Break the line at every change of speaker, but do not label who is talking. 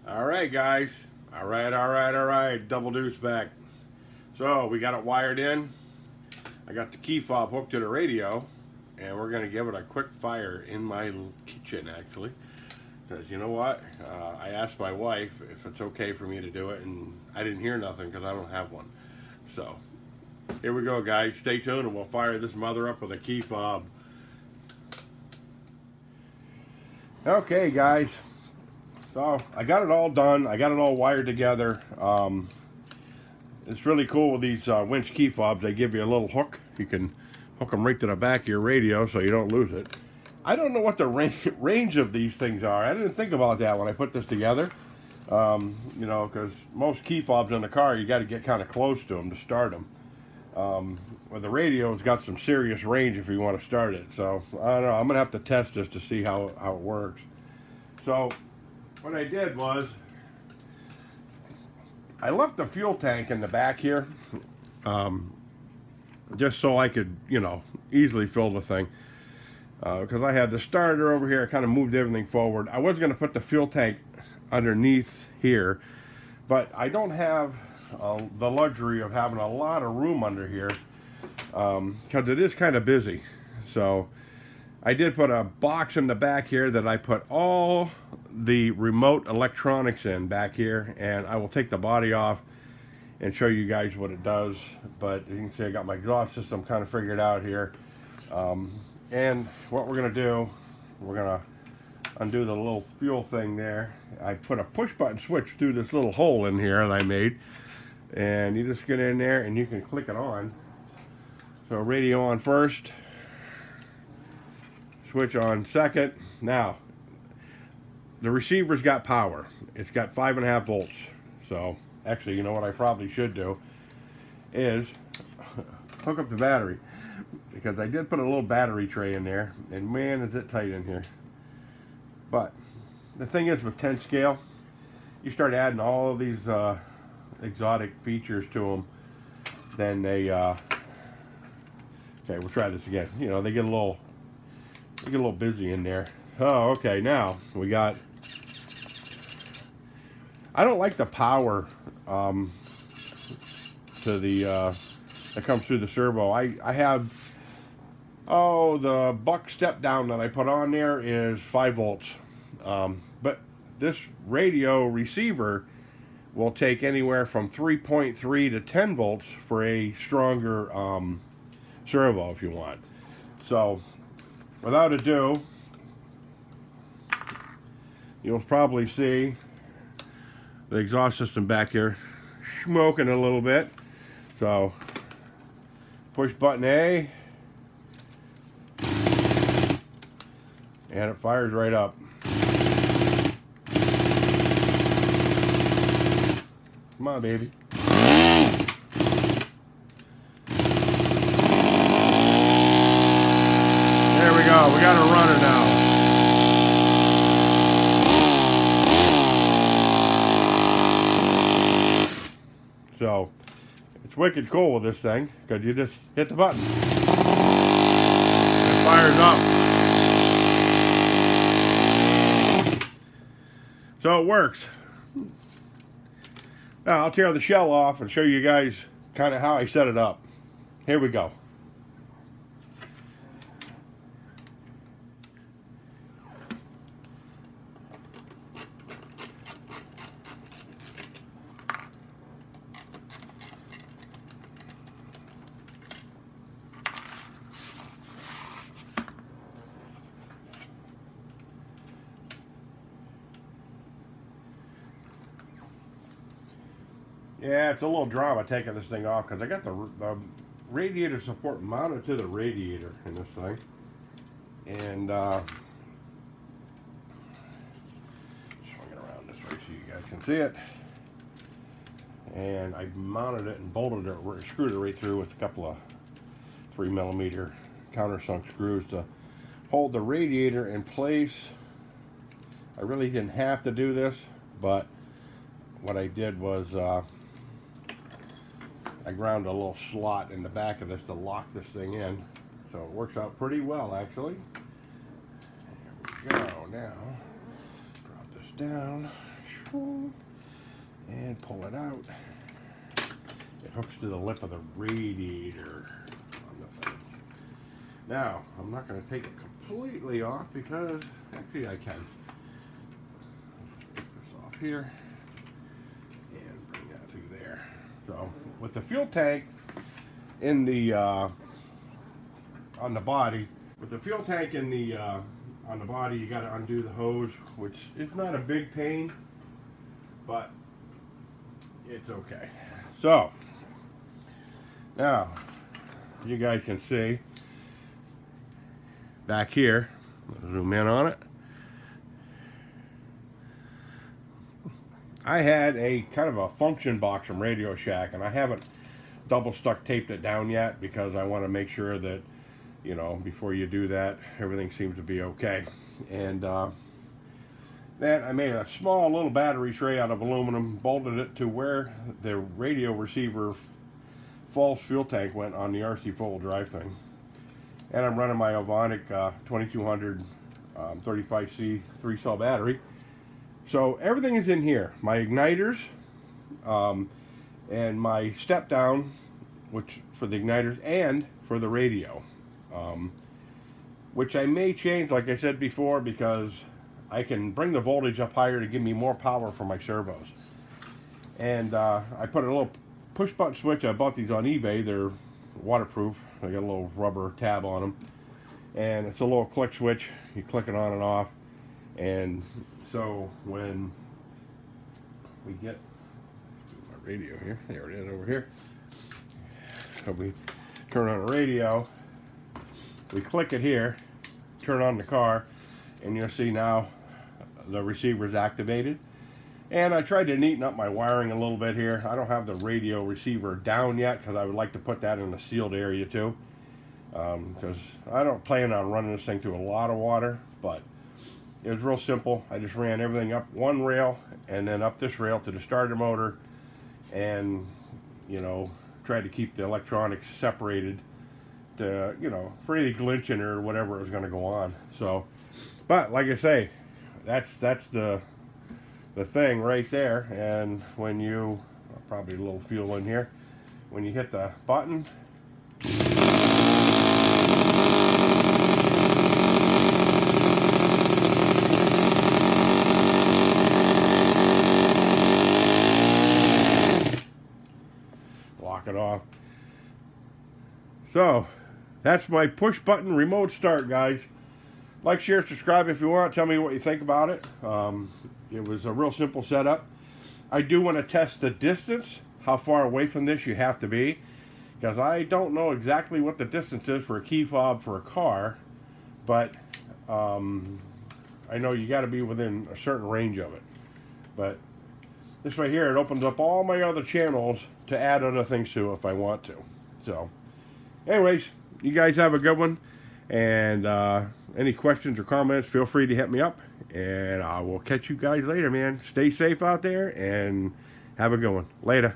All right, guys. All right. Double Deuce back. So we got it wired in. I got the key fob hooked to the radio, and we're gonna give it a quick fire in my kitchen, actually. Because you know what? I asked my wife if it's okay for me to do it, and I didn't hear nothing because I don't have one. So here we go, guys. Stay tuned, and we'll fire this mother up with a key fob. Okay, guys. So I got it all done. I got it all wired together. It's really cool with these Winch key fobs. They give you a little hook. You can hook them right to the back of your radio so you don't lose it. I don't know what the range of these things are. I didn't think about that when I put this together. You know, because most key fobs in the car, you got to get kind of close to them to start them. Well, the radio's got some serious range if you want to start it. So I don't know. I'm gonna have to test this to see how it works. So what I did was I left the fuel tank in the back here, just so I could, you know, easily fill the thing. Because I had the starter over here, I kind of moved everything forward. I was going to put the fuel tank underneath here, but I don't have the luxury of having a lot of room under here, because it is kind of busy. So I did put a box in the back here that I put all the remote electronics in back here, and I will take the body off and show you guys what it does. But you can see I got my exhaust system kind of figured out here. And what we're going to do, we're going to undo the little fuel thing there. I put a push button switch through this little hole in here that I made, and you just get in there and you can click it on. So radio on first, switch on second. Now the receiver's got power. It's got 5.5 volts. So actually, you know what I probably should do is hook up the battery, because I did put a little battery tray in there, and man, is it tight in here. But the thing is, with 10 scale, you start adding all of these exotic features to them, then they okay, we'll try this again. You know, they get a little busy in there. Oh, okay, now we got, I don't like the power to the that comes through the servo. I have, the buck step down that I put on there is 5 volts. But this radio receiver will take anywhere from 3.3 to 10 volts for a stronger servo if you want. So without ado, you'll probably see the exhaust system back here smoking a little bit. So push button A, and it fires right up. Come on, baby. There we go. We got a runner now. So it's wicked cool with this thing, because you just hit the button. It fires up. So it works. Now I'll tear the shell off and show you guys kind of how I set it up. Here we go. Yeah, it's a little drama taking this thing off, because I got the radiator support mounted to the radiator in this thing. And swing it around this way so you guys can see it. And I mounted it and bolted it, screwed it right through with a couple of 3mm countersunk screws to hold the radiator in place. I really didn't have to do this, but what I did was I ground a little slot in the back of this to lock this thing in. So it works out pretty well, actually. There we go. Now, drop this down. and pull it out. It hooks to the lip of the radiator on the thing. Now, I'm not going to take it completely off because actually I can. Take this off here and bring that through there. So, with the fuel tank in the on the body, with the fuel tank in the on the body, you got to undo the hose, which is not a big pain, but it's okay. So now you guys can see back here. I'll zoom in on it. I had a kind of a function box from Radio Shack, and I haven't double stuck taped it down yet because I want to make sure that, you know, before you do that, everything seems to be okay. And then I made a small little battery tray out of aluminum, bolted it to where the radio receiver false fuel tank went on the RC four-wheel drive thing. And I'm running my Ovonic 2200 35C 3-cell battery. So everything is in here. My igniters and my step down, which for the igniters and for the radio. Which I may change, like I said before, because I can bring the voltage up higher to give me more power for my servos. And I put a little push button switch. I bought these on eBay. They're waterproof. I got a little rubber tab on them. And it's a little click switch. You click it on and off. And so when we get my radio here, there it is over here. So we turn on the radio. We click it here, turn on the car, and you'll see now the receiver is activated. And I tried to neaten up my wiring a little bit here. I don't have the radio receiver down yet because I would like to put that in a sealed area too. Because I don't plan on running this thing through a lot of water, but it was real simple. I just ran everything up one rail and then up this rail to the starter motor, and, you know, tried to keep the electronics separated to, you know, for any glitching or whatever is going to go on. So, but like I say, that's the thing right there. And when you, probably a little fuel in here, when you hit the button, lock it off. So that's my push button remote start, guys. Like, share, subscribe if you want. Tell me what you think about it. It was a real simple setup. I do want to test the distance, how far away from this you have to be, because I don't know exactly what the distance is for a key fob for a car, but I know you got to be within a certain range of it. But this right here, it opens up all my other channels to add other things to if I want to. So anyways, you guys have a good one, and any questions or comments, feel free to hit me up, and I will catch you guys later, man. Stay safe out there and have a good one. Later.